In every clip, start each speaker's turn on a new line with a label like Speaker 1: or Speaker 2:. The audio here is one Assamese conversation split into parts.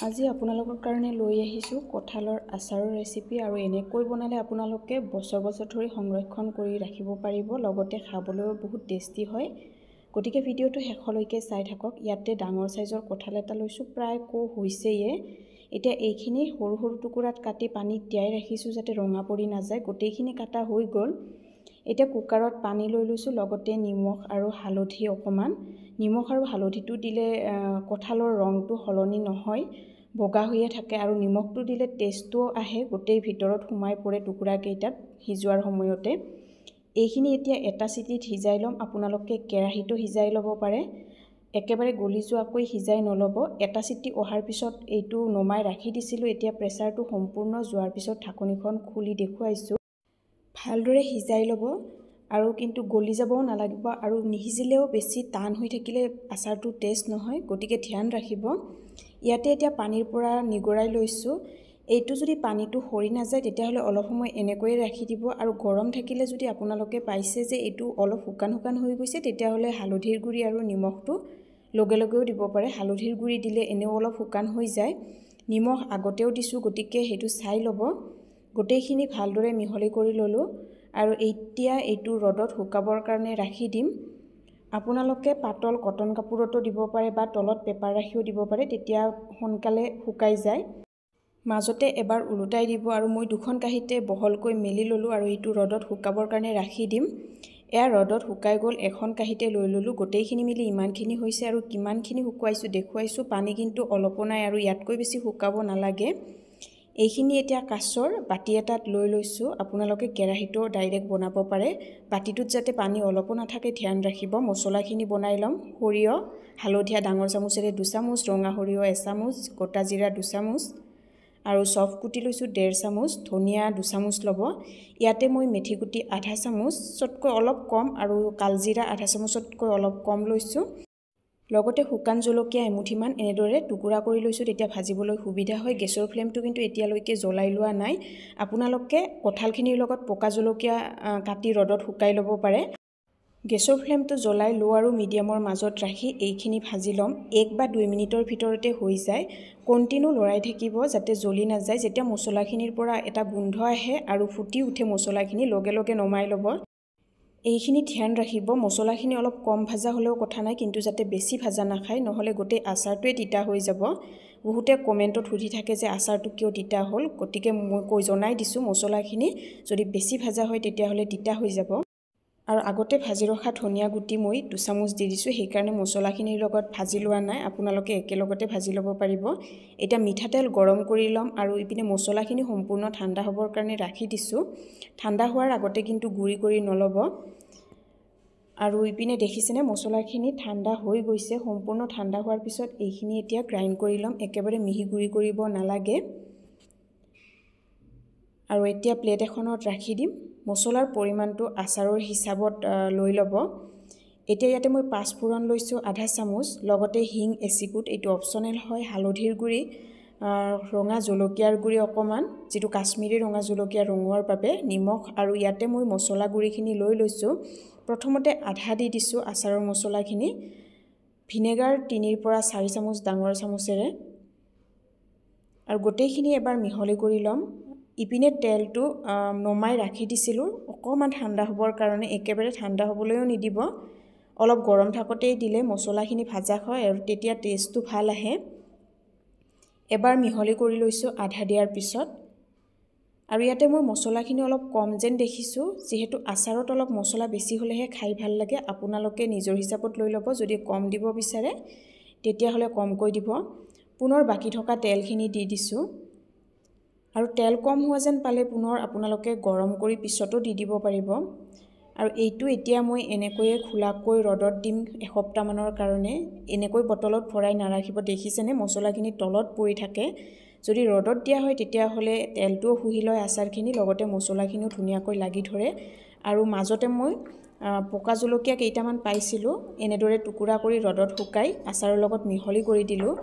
Speaker 1: আজি আপোনালোকৰ কাৰণে লৈ আহিছোঁ কঁঠালৰ আচাৰৰ ৰেচিপি আৰু এনেকৈ বনালে আপোনালোকে বছৰ বছৰ ধৰি সংৰক্ষণ কৰি ৰাখিব পাৰিব, লগতে খাবলৈও বহুত টেষ্টি হয়। গতিকে ভিডিঅ'টো শেষলৈকে চাই থাকক। ইয়াতে ডাঙৰ সাইজৰ কঁঠাল এটা লৈছোঁ, প্ৰায় হৈছেয়ে। এতিয়া এইখিনি সৰু সৰু টুকুৰাত কাটি পানীত তিয়াই ৰাখিছোঁ যাতে ৰঙা পৰি নাযায়। গোটেইখিনি কাটা হৈ গ'ল। এতিয়া কুকাৰত পানী লৈ লৈছোঁ, লগতে নিমখ আৰু হালধি অকণমান। নিমখ আৰু হালধিটো দিলে কঁঠালৰ ৰংটো সলনি নহয়, বগা হৈয়ে থাকে আৰু নিমখটো দিলে টেষ্টটোও আহে, গোটেই ভিতৰত সোমাই পৰে টুকুৰাকেইটাত সিজোৱাৰ সময়তে। এইখিনি এতিয়া এটা চিটিত সিজাই ল'ম। আপোনালোকে কেৰাহীটো সিজাই ল'ব পাৰে, একেবাৰে গলি যোৱাকৈ সিজাই নল'ব। এটা চিটি অহাৰ পিছত এইটো নমাই ৰাখি দিছিলোঁ। এতিয়া প্ৰেছাৰটো সম্পূৰ্ণ যোৱাৰ পিছত ঢাকনিখন খুলি দেখুৱাইছোঁ। ভালদৰে সিজাই ল'ব আৰু কিন্তু গলি যাবও নালাগিব, আৰু নিসিজিলেও বেছি টান হৈ থাকিলে আচাৰটো টেষ্ট নহয়, গতিকে ধ্যান ৰাখিব। ইয়াতে এতিয়া পানীৰ পৰা নিগৰাই লৈছোঁ। এইটো যদি পানীটো সৰি নাযায় তেতিয়াহ'লে অলপ সময় এনেকৈয়ে ৰাখি দিব, আৰু গৰম থাকিলে যদি আপোনালোকে পাইছে যে এইটো অলপ শুকান শুকান হৈ গৈছে তেতিয়াহ'লে হালধিৰ গুড়ি আৰু নিমখটো লগে লগেও দিব পাৰে। হালধিৰ গুড়ি দিলে এনেও অলপ শুকান হৈ যায়, নিমখ আগতেও দিছোঁ, গতিকে সেইটো চাই ল'ব। গোটেইখিনি ভালদৰে মিহলি কৰি ল'লোঁ আৰু এতিয়া এইটো ৰ'দত শুকাবৰ কাৰণে ৰাখি দিম। আপোনালোকে পাতল কটন কাপোৰতো দিব পাৰে বা তলত পেপাৰ ৰাখিও দিব পাৰে, তেতিয়া সোনকালে শুকাই যায়। মাজতে এবাৰ ওলোটাই দিব, আৰু মই দুখন কাঁহীতে বহলকৈ মেলি ল'লোঁ আৰু এইটো ৰ'দত শুকাবৰ কাৰণে ৰাখি দিম। এয়া ৰ'দত শুকাই গ'ল, এখন কাঁহীতে লৈ ল'লোঁ। গোটেইখিনি মিলি ইমানখিনি হৈছে, আৰু কিমানখিনি শুকুৱাইছোঁ দেখুৱাইছোঁ। পানী কিন্তু অলপো নাই আৰু ইয়াতকৈ বেছি শুকাব নালাগে। এইখিনি এতিয়া কাছৰ বাতি এটাত লৈ লৈছোঁ। আপোনালোকে কেৰাহীটো ডাইৰেক্ট বনাব পাৰে। বাতিটোত যাতে পানী অলপো নাথাকে ধ্যান ৰাখিব। মছলাখিনি বনাই ল'ম। সৰিয়হ হালধীয়া ডাঙৰ চামুচেৰে 2 চামুচ, ৰঙা সৰিয়হ 1 চামুচ, গোটা জিৰা 2 চামুচ আৰু চফ কুটি লৈছোঁ 1.5 চামুচ, ধনিয়া 2 চামুচ ল'ব। ইয়াতে মই মেথি গুটি আধা চামুচতকৈ অলপ কম আৰু কালজিৰা আধা চামুচতকৈ অলপ কম লৈছোঁ। লগতে শুকান জলকীয়া এমুঠিমান এনেদৰে টুকুৰা কৰি লৈছোঁ, তেতিয়া ভাজিবলৈ সুবিধা হয়। গেছৰ ফ্লেমটো কিন্তু এতিয়ালৈকে জ্বলাই লোৱা নাই। আপোনালোকে কঁঠালখিনিৰ লগত পকা জলকীয়া কাটি ৰ'দত শুকাই ল'ব পাৰে। গেছৰ ফ্লেমটো জ্বলাই ল' আৰু মিডিয়ামৰ মাজত ৰাখি এইখিনি ভাজি ল'ম। 1 বা 2 মিনিটৰ ভিতৰতে হৈ যায়। কণ্টিনিউ লৰাই থাকিব যাতে জ্বলি নাযায়। যেতিয়া মছলাখিনিৰ পৰা এটা গোন্ধ আহে আৰু ফুটি উঠে মছলাখিনি, লগে লগে নমাই ল'ব। এইখিনি ধ্যান ৰাখিব, মছলাখিনি অলপ কম ভাজা হ'লেও কথা নাই, কিন্তু যাতে বেছি ভাজা নাখায়, নহ'লে গোটেই আচাৰটোৱে তিতা হৈ যাব। বহুতে কমেণ্টত সুধি থাকে যে আচাৰটো কিয় তিতা হ'ল, গতিকে মই জনাই দিছোঁ মছলাখিনি যদি বেছি ভাজা হয় তেতিয়াহ'লে তিতা হৈ যাব। আৰু আগতে ভাজি ৰখা ধনিয়া গুটি মই 2 চামুচ দি দিছোঁ, সেইকাৰণে মছলাখিনিৰ লগত ভাজি লোৱা নাই। আপোনালোকে একেলগতে ভাজি ল'ব পাৰিব। এতিয়া মিঠাতেল গৰম কৰি ল'ম আৰু ইপিনে মছলাখিনি সম্পূৰ্ণ ঠাণ্ডা হ'বৰ কাৰণে ৰাখি দিছোঁ। ঠাণ্ডা হোৱাৰ আগতে কিন্তু গুড়ি কৰি নল'ব। আৰু ইপিনে দেখিছেনে মছলাখিনি ঠাণ্ডা হৈ গৈছে। সম্পূৰ্ণ ঠাণ্ডা হোৱাৰ পিছত এইখিনি এতিয়া গ্ৰাইণ্ড কৰি ল'ম। একেবাৰে মিহি গুড়ি কৰিব নালাগে। আৰু এতিয়া প্লেট এখনত ৰাখি দিম। মছলাৰ পৰিমাণটো আচাৰৰ হিচাপত লৈ ল'ব। এতিয়া ইয়াতে মই 5 ফোৰণ লৈছোঁ আধা চামুচ, লগতে হিং এচিকুট, এইটো অপশ্যনেল হয়। হালধিৰ গুড়ি, ৰঙা জলকীয়াৰ গুড়ি অকণমান, যিটো কাশ্মীৰী ৰঙা জলকীয়া ৰঙৰ বাবে, নিমখ, আৰু ইয়াতে মই মছলা গুড়িখিনি লৈ লৈছোঁ। প্ৰথমতে আধা দি দিছোঁ আচাৰৰ মছলাখিনি। ভিনেগাৰ 3 পৰা 4 চামুচ ডাঙৰ চামুচেৰে, আৰু গোটেইখিনি এবাৰ মিহলি কৰি ল'ম। ইপিনে তেলটো নমাই ৰাখি দিছিলোঁ অকণমান ঠাণ্ডা হ'বৰ কাৰণে, একেবাৰে ঠাণ্ডা হ'বলৈও নিদিব। অলপ গৰম থাকোঁতেই দিলে মছলাখিনি ভাজা হয় আৰু তেতিয়া টেষ্টটো ভাল আহে। এবাৰ মিহলি কৰি লৈছোঁ আধা দিয়াৰ পিছত। আৰু ইয়াতে মই মছলাখিনি অলপ কম যেন দেখিছোঁ, যিহেতু আচাৰত অলপ মছলা বেছি হ'লেহে খাই ভাল লাগে। আপোনালোকে নিজৰ হিচাপত লৈ ল'ব। যদি কম দিব বিচাৰে তেতিয়াহ'লে কমকৈ দিব। পুনৰ বাকী থকা তেলখিনি দি দিছোঁ, আৰু তেল কম হোৱা যেন পালে পুনৰ আপোনালোকে গৰম কৰি পিছতো দি দিব পাৰিব। আৰু এইটো এতিয়া মই এনেকৈয়ে খোলাকৈ ৰ'দত দিম এসপ্তাহমানৰ কাৰণে। এনেকৈ বটলত ভৰাই নাৰাখিব। দেখিছেনে মছলাখিনি তলত পৰি থাকে। যদি ৰ'দত দিয়া হয় তেতিয়াহ'লে তেলটোও শুহি লয় আচাৰখিনি, লগতে মছলাখিনিও ধুনীয়াকৈ লাগি ধৰে। আৰু মাজতে মই পকা জলকীয়া কেইটামান পাইছিলোঁ, এনেদৰে টুকুৰা কৰি ৰ'দত শুকাই আচাৰৰ লগত মিহলি কৰি দিলোঁ।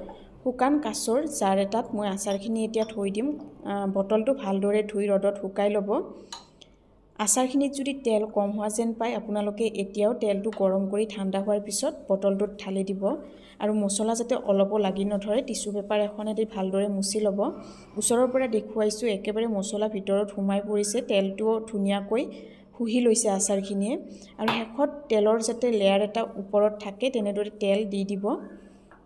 Speaker 1: শুকান কাছৰ জাৰ এটাত মই আচাৰখিনি এতিয়া থৈ দিম। বটলটো ভালদৰে ধুই ৰ'দত শুকাই ল'ব। আচাৰখিনিত যদি তেল কম হোৱা যেন পায় আপোনালোকে এতিয়াও তেলটো গৰম কৰি ঠাণ্ডা হোৱাৰ পিছত বটলটোত ঢালি দিব আৰু মছলা যাতে অলপো লাগি নধৰে টিচু পেপাৰ এখনেদি ভালদৰে মুচি ল'ব। ওচৰৰ পৰা দেখুৱাইছোঁ একেবাৰে মছলা ভিতৰত সোমাই পৰিছে, তেলটোও ধুনীয়াকৈ শুহি লৈছে আচাৰখিনিয়ে আৰু শেষত তেলৰ যাতে লেয়াৰ এটা ওপৰত থাকে তেনেদৰে তেল দি দিব।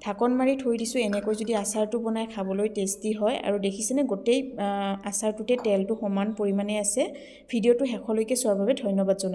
Speaker 1: ঢাকন মাৰি থৈ দিছোঁ। এনেকৈ যদি আচাৰটো বনাই খাবলৈ টেষ্টি হয় আৰু দেখিছেনে গোটেই আচাৰটোতে তেলটো সমান পৰিমাণে আছে। ভিডিঅ'টো শেষলৈকে চোৱাৰ বাবে ধন্যবাদ জনাইছোঁ।